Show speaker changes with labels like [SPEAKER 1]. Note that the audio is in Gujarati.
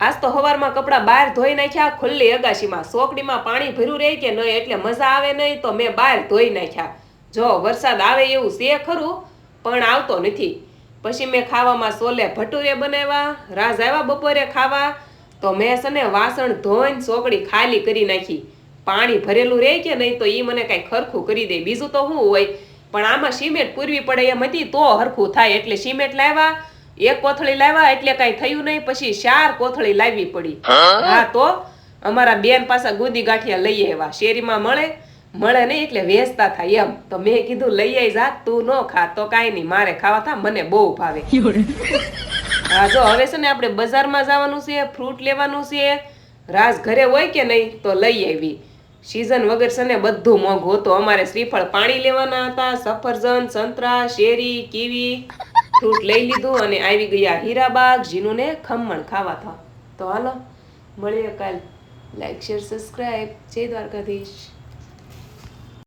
[SPEAKER 1] આજ તો હવારમાં કપડાં બહાર ધોઈ નાખ્યા ખુલ્લી અગાશીમાં. સોકડીમાં પાણી ભર્યું રહે કે નહીં એટલે મજા આવે નહીં, તો મેં બહાર ધોઈ નાખ્યા. જો વરસાદ આવે એવું છે ખરું, પણ આવતો નથી. પછી મેં ખાવામાં છોલે ભટુરે બનાવ્યા. રાજ આવ્યા બપોરે ખાવા, તો મેં છે ને વાસણ ધોઈને સોકડી ખાલી કરી નાખી. પાણી ભરેલું રહે કે નહીં તો એ મને કાંઈ ખરખું કરી દે. બીજું તો શું હોય, પણ આમાં સિમેન્ટ પૂરવી પડે એમ હતી તો હરખું થાય. એટલે સિમેન્ટ લાવ્યા, એક કોથળી લાવ્યા એટલે કાંઈ થયું નહીં. પછી 4 કોથળી લાવવી પડી. હા, તો અમારા બેન પાછા ગુદી ગાંઠિયા લઈ આવ્યા. શેરીમાં મળે નહીં એટલે વેચતા થાય એમ. તો મેં કીધું લઈ આવી જા, તું ન ખા તો કાંઈ નહીં, મારે ખાવા થા, મને બહુ ભાવે. હા, જો હવે છે ને આપણે બજારમાં જવાનું છે, ફ્રૂટ લેવાનું છે. રાજ ઘરે હોય કે નહીં તો લઈ આવી. સીઝન વગર છે ને બધું મોંઘું હતું. અમારે શ્રીફળ પાણી લેવાના હતા, સફરજન, સંતરા, શેરી, કીવી, ફ્રૂટ લઈ લીધું અને આવી ગયા હીરાબાગ. જીનુને ખમણ ખાવા થા. તો હાલો મળીએ કાલ. Like, share, subscribe. જય દ્વારકાધીશ.